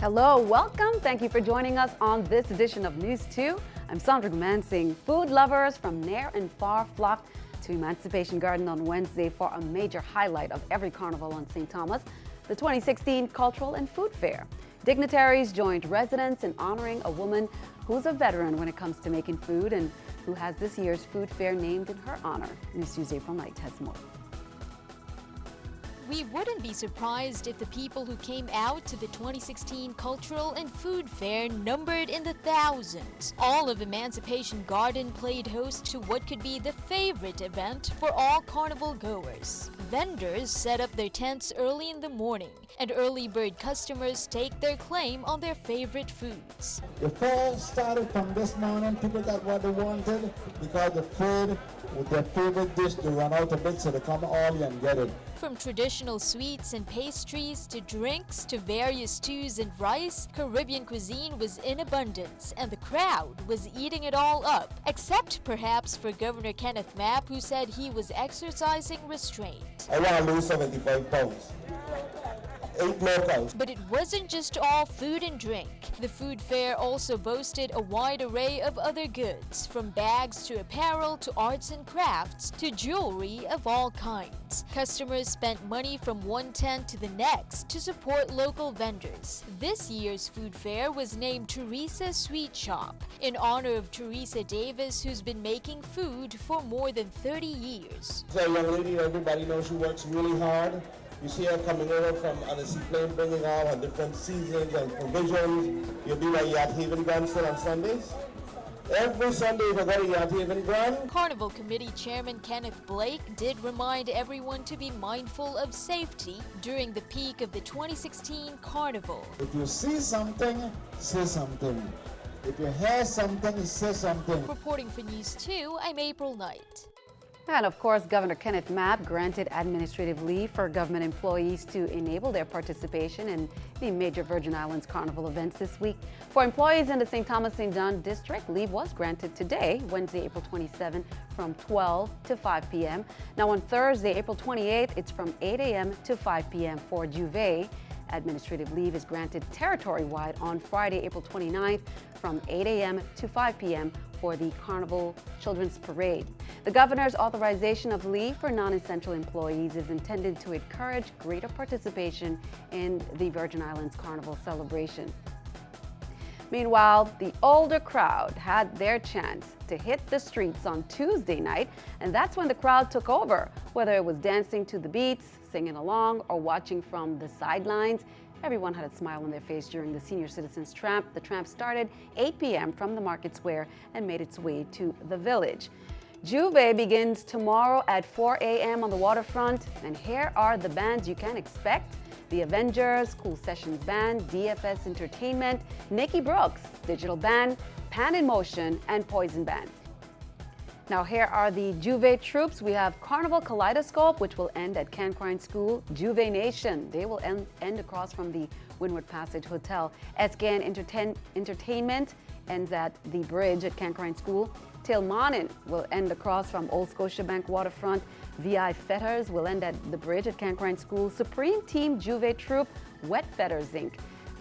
Hello, welcome. Thank you for joining us on this edition of News 2. I'm Sandra Gumansing. Food lovers from near and far flocked to Emancipation Garden on Wednesday for a major highlight of every carnival on St. Thomas, the 2016 Cultural and Food Fair. Dignitaries joined residents in honoring a woman who's a veteran when it comes to making food and who has this year's food fair named in her honor. News 2's April Knight has more. We wouldn't be surprised if the people who came out to the 2016 Cultural and Food Fair numbered in the thousands. All of Emancipation Garden played host to what could be the favorite event for all carnival goers. Vendors set up their tents early in the morning, and early bird customers take their claim on their favorite foods. The fair started from this morning. People got what they wanted because the food with their favorite dish, they run out of it, so they come early and get it. From traditional sweets and pastries to drinks to various stews and rice, Caribbean cuisine was in abundance and the crowd was eating it all up, except perhaps for Governor Kenneth Mapp, who said he was exercising restraint. I want to lose 75 pounds. 8 more pounds. But it wasn't just all food and drink. The food fair also boasted a wide array of other goods, from bags to apparel to arts and crafts to jewelry of all kinds. Customers spent money from one tent to the next to support local vendors. This year's food fair was named Teresa Sweet Shop in honor of Teresa Davis, who's been making food for more than 30 years. So young lady, everybody knows she works really hard. You see her coming over from on the seaplane, bringing all her different seasons and provisions. You'll be like Yacht Haven Grand still on Sundays. Every Sunday if I go to Yacht Haven Grand. Carnival Committee Chairman Kenneth Blake did remind everyone to be mindful of safety during the peak of the 2016 Carnival. If you see something, say something. If you hear something, say something. Reporting for News 2, I'm April Knight. And of course, Governor Kenneth Mapp granted administrative leave for government employees to enable their participation in the major Virgin Islands Carnival events this week. For employees in the St. Thomas St. John District, leave was granted today, Wednesday, April 27, from 12 to 5 p.m. Now on Thursday, April 28th, it's from 8 a.m. to 5 p.m. for Juve. Administrative leave is granted territory-wide on Friday, April 29th from 8 a.m. to 5 p.m. for the Carnival Children's Parade. The governor's authorization of leave for non-essential employees is intended to encourage greater participation in the Virgin Islands Carnival celebration. Meanwhile, the older crowd had their chance to hit the streets on Tuesday night, and that's when the crowd took over. Whether it was dancing to the beats, singing along, or watching from the sidelines, everyone had a smile on their face during the Senior Citizens Tramp. The tramp started 8 p.m. from the Market Square and made its way to the Village. Juve begins tomorrow at 4 a.m. on the waterfront, and here are the bands you can expect: The Avengers, Cool Sessions Band, DFS Entertainment, Nikki Brooks, Digital Band, Pan in Motion, and Poison Band. Now here are the Juve troops. We have Carnival Kaleidoscope, which will end at Cancrine School. Juve Nation, they will end across from the Windward Passage Hotel. SKN Entertainment ends at the bridge at Cancrine School. Tilmanen will end across from Old Scotiabank Waterfront. VI Fetters will end at the bridge at Cancrine School. Supreme Team Juve Troop, Wet Fetters Inc.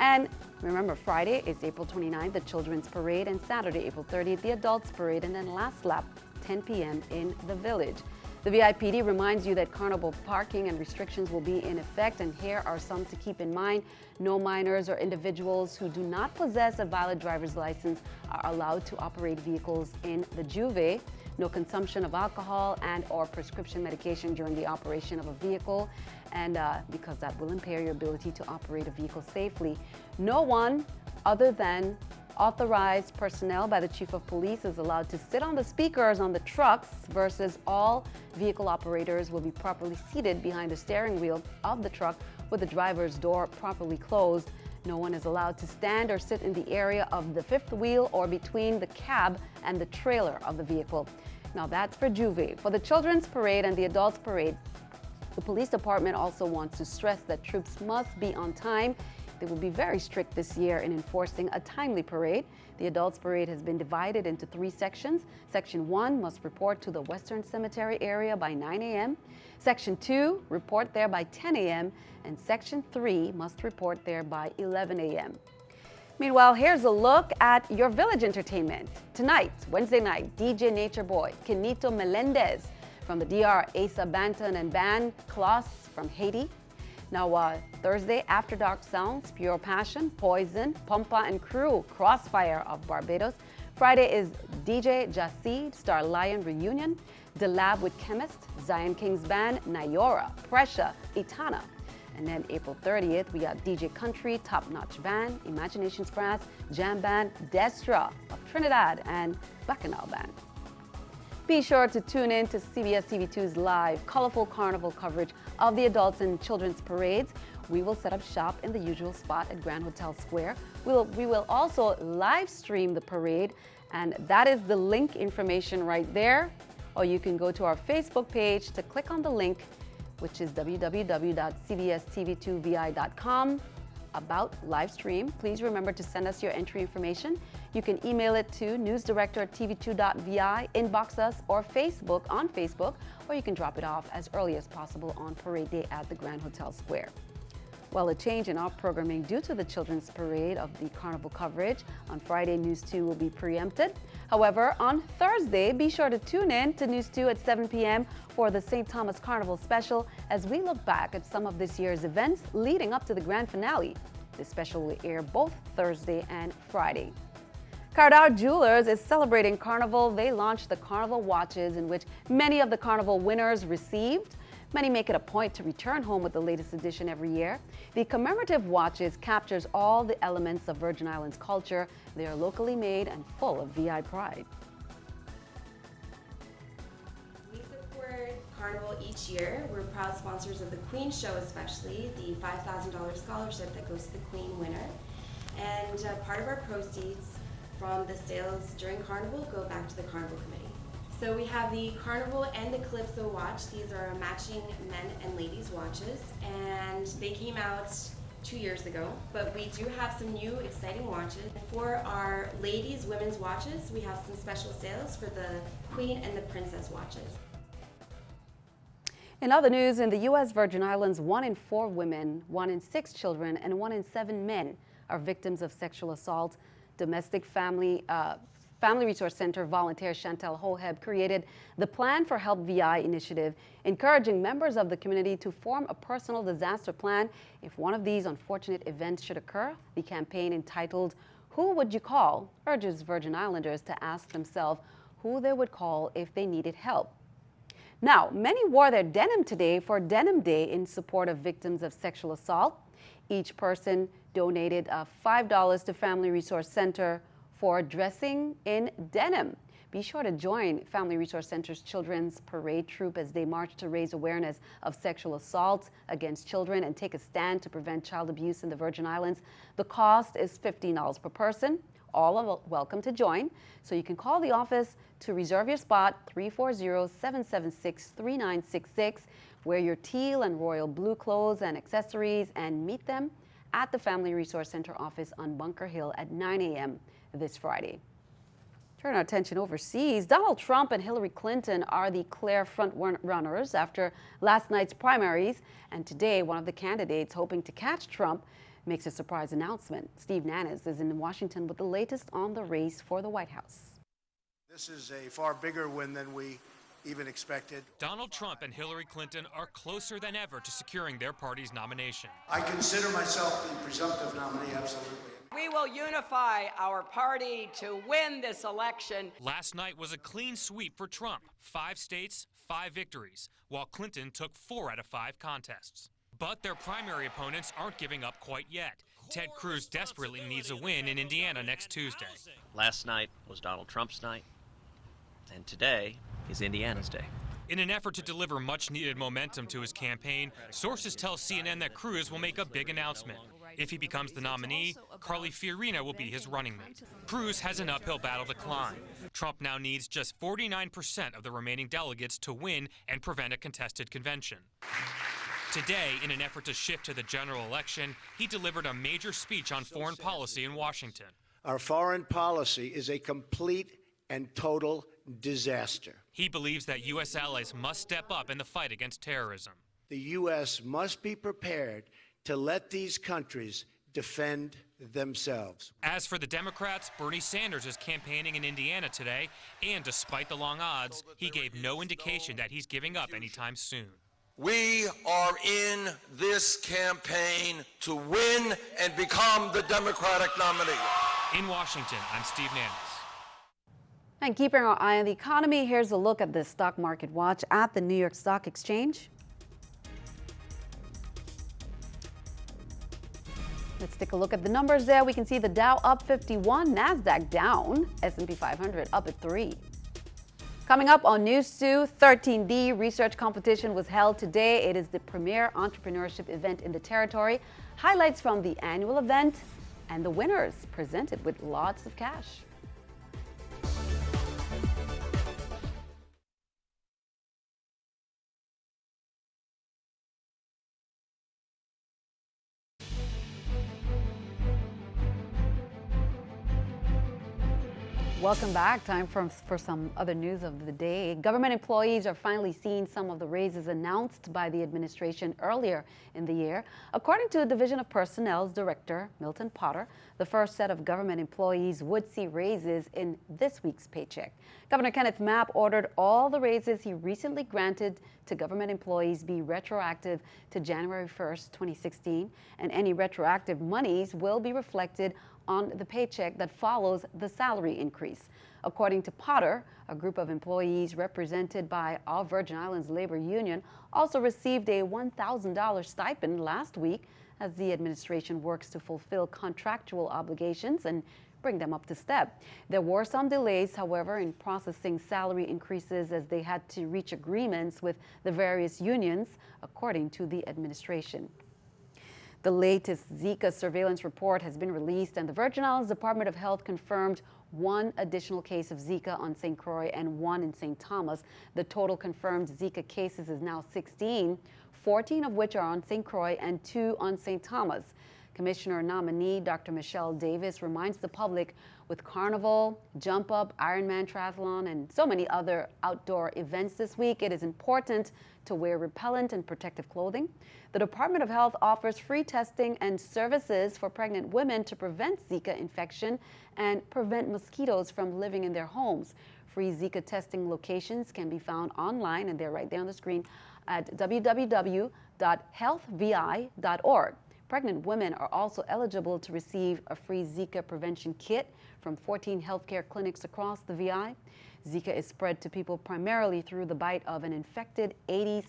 And remember, Friday is April 29th, the Children's Parade, and Saturday, April 30th, the Adults Parade, and then last lap, 10 p.m. in the Village. The VIPD reminds you that carnival parking and restrictions will be in effect, and here are some to keep in mind. No minors or individuals who do not possess a valid driver's license are allowed to operate vehicles in the Juve. No consumption of alcohol and or prescription medication during the operation of a vehicle, and because that will impair your ability to operate a vehicle safely. No one other than authorized personnel by the Chief of Police is allowed to sit on the speakers on the trucks, versus all vehicle operators will be properly seated behind the steering wheel of the truck with the driver's door properly closed. No one is allowed to stand or sit in the area of the fifth wheel or between the cab and the trailer of the vehicle. Now that's for Juve. For the Children's Parade and the Adults Parade, the police department also wants to stress that troops must be on time. They will be very strict this year in enforcing a timely parade. The Adults Parade has been divided into 3 sections. Section 1 must report to the Western Cemetery area by 9 a.m. Section 2, report there by 10 a.m. And Section 3 must report there by 11 a.m. Meanwhile, here's a look at your village entertainment. Tonight, Wednesday night, DJ Nature Boy, Kenito Melendez from the DR, Asa Banton and Band Klaus from Haiti. Now, Thursday, After Dark Sounds, Pure Passion, Poison, Pumpa and Crew, Crossfire of Barbados. Friday is DJ Jasid, Star Lion Reunion, The Lab with Chemist, Zion King's Band, Nayora, Pressure, Itana. And then April 30th, we got DJ Country, Top Notch Band, Imaginations Brass, Jam Band, Destra of Trinidad, and Bacchanal Band. Be sure to tune in to CBS TV2's live, colorful carnival coverage of the adults and children's parades. We will set up shop in the usual spot at Grand Hotel Square. We will also live stream the parade, and that is the link information right there. Or you can go to our Facebook page to click on the link, which is www.cbstv2vi.com about live stream. Please remember to send us your entry information. You can email it to newsdirector@tv2.vi, inbox us or on Facebook, or you can drop it off as early as possible on parade day at the Grand Hotel Square. Well, a change in our programming due to the children's parade of the carnival coverage. On Friday, News 2 will be preempted. However, on Thursday, be sure to tune in to News 2 at 7 p.m. for the St. Thomas Carnival special as we look back at some of this year's events leading up to the grand finale. This special will air both Thursday and Friday. Cardo Jewelers is celebrating Carnival. They launched the Carnival watches in which many of the Carnival winners received. Many make it a point to return home with the latest edition every year. The commemorative watches captures all the elements of Virgin Islands culture. They are locally made and full of VI pride. We support Carnival each year. We're proud sponsors of the Queen Show, especially the $5,000 scholarship that goes to the Queen winner. And part of our proceeds from the sales during Carnival go back to the Carnival Committee. So we have the Carnival and the Calypso watch. These are matching men and ladies watches, and they came out 2 years ago, but we do have some new exciting watches. For our ladies' women's watches, we have some special sales for the Queen and the Princess watches. In other news, in the U.S. Virgin Islands, 1 in 4 women, 1 in 6 children, and 1 in 7 men are victims of sexual assault. Domestic Family Resource Center volunteer Chantel Hoheb created the Plan for Help VI initiative, encouraging members of the community to form a personal disaster plan if one of these unfortunate events should occur. The campaign, entitled "Who Would You Call?" urges Virgin Islanders to ask themselves who they would call if they needed help. Now, many wore their denim today for Denim Day in support of victims of sexual assault. Each person donated $5 to Family Resource Center for dressing in denim. Be sure to join Family Resource Center's Children's Parade Troupe as they march to raise awareness of sexual assault against children and take a stand to prevent child abuse in the Virgin Islands. The cost is $15 per person. All are welcome to join. So you can call the office to reserve your spot, 340-776-3966. Wear your teal and royal blue clothes and accessories and meet them at the Family Resource Center office on Bunker Hill at 9 a.m. this Friday. Turn our attention overseas. Donald Trump and Hillary Clinton are the clear front runners after last night's primaries, and today one of the candidates hoping to catch Trump makes a surprise announcement. Steve Nannis is in Washington with the latest on the race for the White House. This is a far bigger win than we even expected. Donald Trump and Hillary Clinton are closer than ever to securing their party's nomination. I consider myself the presumptive nominee, absolutely. We will unify our party to win this election. Last night was a clean sweep for Trump. 5 states, 5 victories, while Clinton took 4 out of 5 contests. But their primary opponents aren't giving up quite yet. Ted Cruz desperately needs a win in Indiana next Tuesday. Last night was Donald Trump's night, and today is Indiana's day. In an effort to deliver much-needed momentum to his campaign, sources tell CNN that Cruz will make a big announcement. If he becomes the nominee, Carly Fiorina will be his running mate. Cruz has an uphill battle to climb. Trump now needs just 49% of the remaining delegates to win and prevent a contested convention. Today, in an effort to shift to the general election, he delivered a major speech on foreign policy in Washington. Our foreign policy is a complete and total disaster. He believes that U.S. allies must step up in the fight against terrorism. The U.S. must be prepared to let these countries defend themselves. As for the Democrats, Bernie Sanders is campaigning in Indiana today, and despite the long odds, he gave no indication that he's giving up anytime soon. We are in this campaign to win and become the Democratic nominee. In Washington, I'm Steve Nannis. And keeping our eye on the economy, here's a look at the stock market watch at the New York Stock Exchange. Let's take a look at the numbers there. We can see the Dow up 51, NASDAQ down, S&P 500 up at 3. Coming up on NEWS2, 13D research competition was held today. It is the premier entrepreneurship event in the territory. Highlights from the annual event and the winners presented with lots of cash. Welcome back. Time for some other news of the day. Government employees are finally seeing some of the raises announced by the administration earlier in the year. According to the Division of Personnel's Director, Milton Potter, the first set of government employees would see raises in this week's paycheck. Governor Kenneth Mapp ordered all the raises he recently granted to government employees be retroactive to January 1st, 2016, and any retroactive monies will be reflected on the paycheck that follows the salary increase. According to Potter, a group of employees represented by our Virgin Islands Labor Union also received a $1,000 stipend last week as the administration works to fulfill contractual obligations and bring them up to step. There were some delays, however, in processing salary increases as they had to reach agreements with the various unions, according to the administration. The latest Zika surveillance report has been released, and the Virgin Islands Department of Health confirmed one additional case of Zika on St. Croix and one in St. Thomas. The total confirmed Zika cases is now 16, 14 of which are on St. Croix and 2 on St. Thomas. Commissioner nominee Dr. Michelle Davis reminds the public with Carnival, Jump Up, Ironman Triathlon, and so many other outdoor events this week, it is important to wear repellent and protective clothing. The Department of Health offers free testing and services for pregnant women to prevent Zika infection and prevent mosquitoes from living in their homes. Free Zika testing locations can be found online, and they're right there on the screen at www.healthvi.org. Pregnant women are also eligible to receive a free Zika prevention kit from 14 healthcare clinics across the VI. Zika is spread to people primarily through the bite of an infected Aedes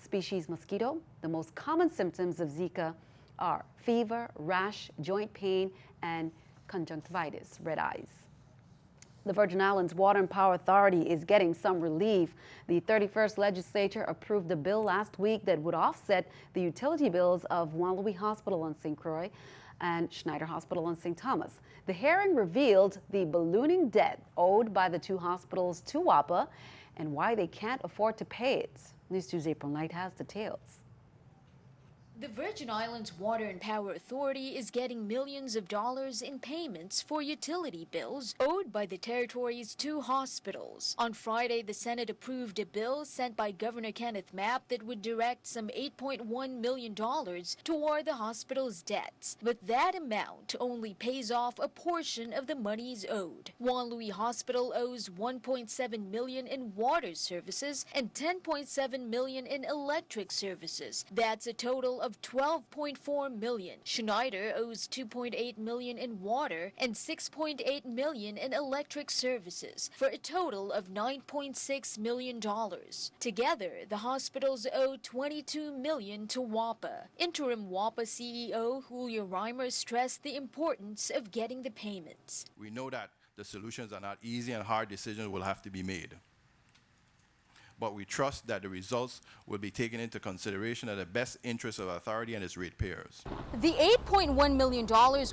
species mosquito. The most common symptoms of Zika are fever, rash, joint pain, and conjunctivitis, red eyes. The Virgin Islands Water and Power Authority is getting some relief. The 31st legislature approved a bill last week that would offset the utility bills of Wanlui Hospital on St. Croix and Schneider Hospital on St. Thomas. The hearing revealed the ballooning debt owed by the two hospitals to WAPA and why they can't afford to pay it. NEWS2's April Knight has details. The Virgin Islands Water and Power Authority is getting millions of dollars in payments for utility bills owed by the territory's two hospitals. On Friday, the Senate approved a bill sent by Governor Kenneth Mapp that would direct some $8.1 million toward the hospital's debts. But that amount only pays off a portion of the monies owed. Wanlui Hospital owes $1.7 million in water services and $10.7 million in electric services. That's a total of $12.4 million. Schneider owes $2.8 million in water and $6.8 million in electric services, for a total of $9.6 million. Together, the hospitals owe $22 million to WAPA. Interim WAPA CEO Julio Reimer stressed the importance of getting the payments. We know that the solutions are not easy and hard decisions will have to be made. But we trust that the results will be taken into consideration of the best interests of authority and its ratepayers. The $8.1 million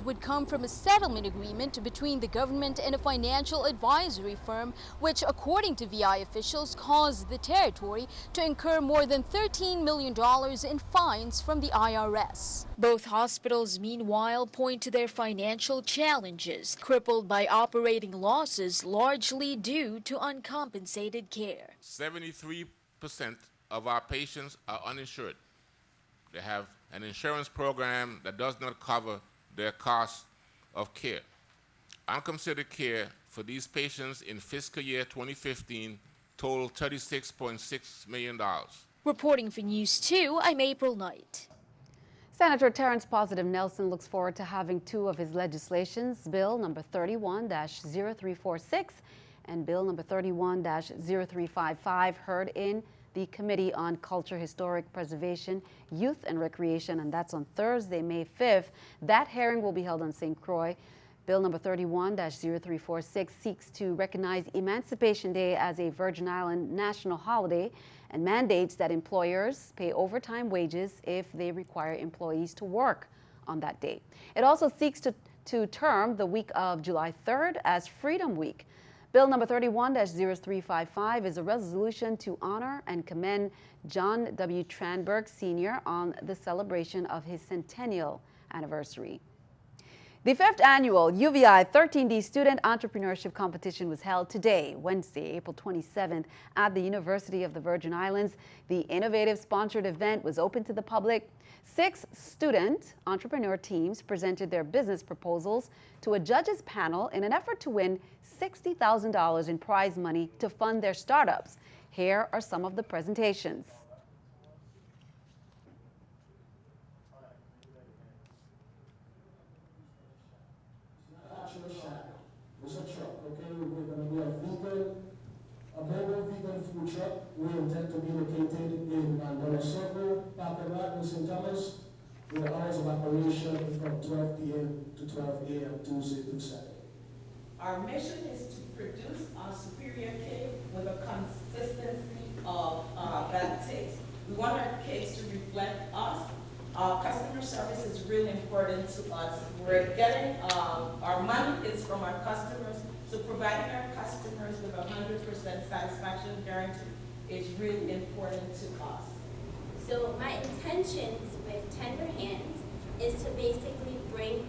would come from a settlement agreement between the government and a financial advisory firm, which, according to VI officials, caused the territory to incur more than $13 million in fines from the IRS. Both hospitals, meanwhile, point to their financial challenges, crippled by operating losses largely due to uncompensated care. 73% of our patients are uninsured. They have an insurance program that does not cover their cost of care. Unconsidered care for these patients in fiscal year 2015 totaled $36.6 million. Reporting for News 2, I'm April Knight. Senator Terrence Positive Nelson looks forward to having two of his legislations, Bill number 31-0346 and Bill number 31-0355, heard in the Committee on Culture, Historic Preservation, Youth and Recreation, and that's on Thursday, May 5th. That hearing will be held on St. Croix. Bill number 31-0346 seeks to recognize Emancipation Day as a Virgin Island national holiday and mandates that employers pay overtime wages if they require employees to work on that day. It also seeks to term the week of July 3rd as Freedom Week. Bill number 31-0355 is a resolution to honor and commend John W. Tranberg Sr. on the celebration of his centennial anniversary. The 5th annual UVI 13D Student Entrepreneurship Competition was held today, Wednesday, April 27th, at the University of the Virgin Islands. The innovative sponsored event was open to the public. 6 student entrepreneur teams presented their business proposals to a judges panel in an effort to win $60,000 in prize money to fund their startups. Here are some of the presentations. It's a truck, okay? We're going to be a mobile vegan food truck. We intend to be located in Mandela Circle, Paparat, and St. Thomas, with the hours of operation from 12 p.m. to 12 a.m. Tuesday through Saturday. Our mission is to produce a superior cake with a consistency of that taste. We want our cakes to reflect us. Customer service is really important to us. We're getting, our money is from our customers, so providing our customers with 100% satisfaction guarantee is really important to us. So my intentions with Tender Hands is to basically bring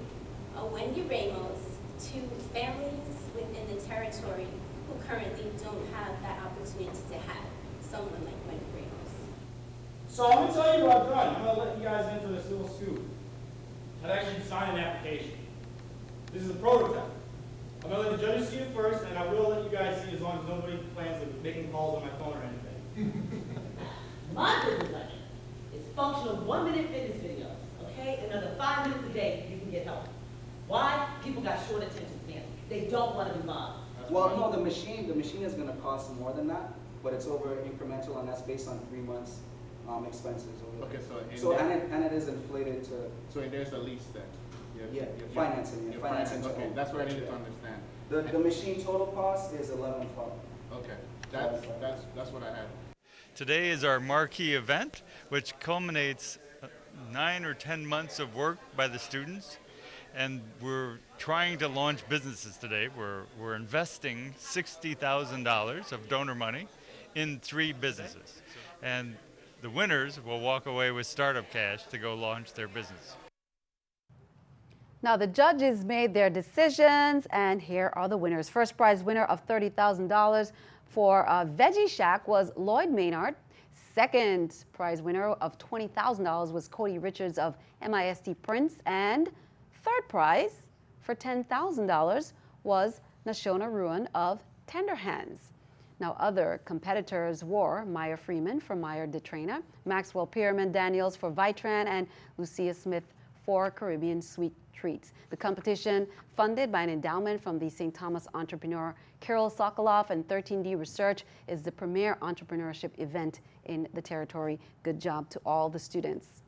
a Wendy Ramos to families within the territory who currently don't have that opportunity to have someone like Wendy Ramos. So I'm going to tell you what I've done. I'm going to let you guys into this little scoop. I've actually designed an application. This is a prototype. I'm going to let the judges see it first, and I will let you guys see as long as nobody plans on making calls on my phone or anything. My business idea is functional 1-minute fitness videos, okay? Another 5 minutes a day, you can get help. Why? People got short attention spans. They don't want to be bothered. Well, no, the machine is going to cost more than that, but it's over incremental, and that's based on 3 months. Expenses. Okay, and it is inflated to. So there's a lease then. Financing. Financing. Okay, that's what I needed to understand. The machine total cost is $11,500. Okay, that's what I had. Today is our marquee event, which culminates 9 or 10 months of work by the students, and we're trying to launch businesses today. We're investing $60,000 of donor money in 3 businesses, and the winners will walk away with startup cash to go launch their business. Now the judges made their decisions, and here are the winners. First prize winner of $30,000 for Veggie Shack was Lloyd Maynard. Second prize winner of $20,000 was Cody Richards of MIST Prince. And third prize for $10,000 was Nashona Ruin of Tender Hands. Now, other competitors were Maya Freeman for Meyer DeTrana, Maxwell Pierman Daniels for Vitran, and Lucia Smith for Caribbean Sweet Treats. The competition, funded by an endowment from the St. Thomas entrepreneur Carol Sokoloff and 13D Research, is the premier entrepreneurship event in the territory. Good job to all the students.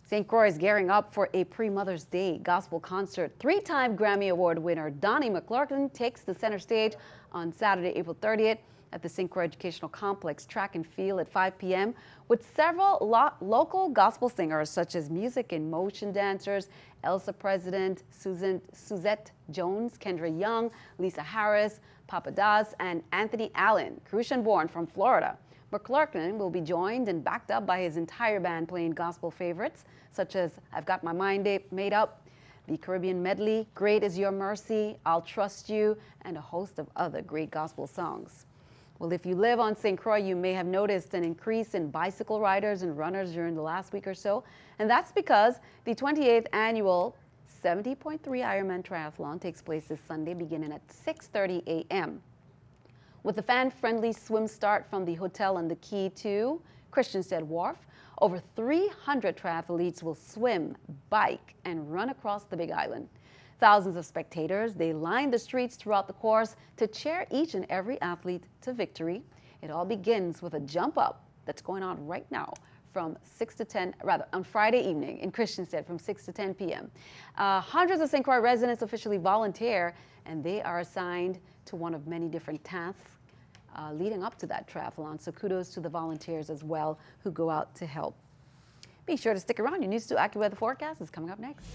St. Croix is gearing up for a pre-Mother's Day gospel concert. 3-time Grammy Award winner Donnie McClurkin takes the center stage on Saturday, April 30th at the St. Croix Educational Complex Track and Field at 5 p.m. with several local gospel singers such as Music in Motion dancers, Elsa President, Suzette Jones, Kendra Young, Lisa Harris, Papa Das, and Anthony Allen, Crucian-born from Florida. McClurkin will be joined and backed up by his entire band playing gospel favorites such as I've Got My Mind Made Up, the Caribbean Medley, Great Is Your Mercy, I'll Trust You, and a host of other great gospel songs. Well, if you live on St. Croix, you may have noticed an increase in bicycle riders and runners during the last week or so, and that's because the 28th annual 70.3 Ironman Triathlon takes place this Sunday beginning at 6:30 a.m. With a fan-friendly swim start from the hotel on the quay to Christiansted Wharf, over 300 triathletes will swim, bike, and run across the Big Island. Thousands of spectators, they line the streets throughout the course to cheer each and every athlete to victory. It all begins with a jump up that's going on right now from 6 to 10, rather, on Friday evening in Christiansted from 6 to 10 p.m. Hundreds of St. Croix residents officially volunteer, and they are assigned to one of many different tasks leading up to that triathlon. So kudos to the volunteers as well who go out to help. Be sure to stick around. Your News 2 AccuWeather forecast is coming up next.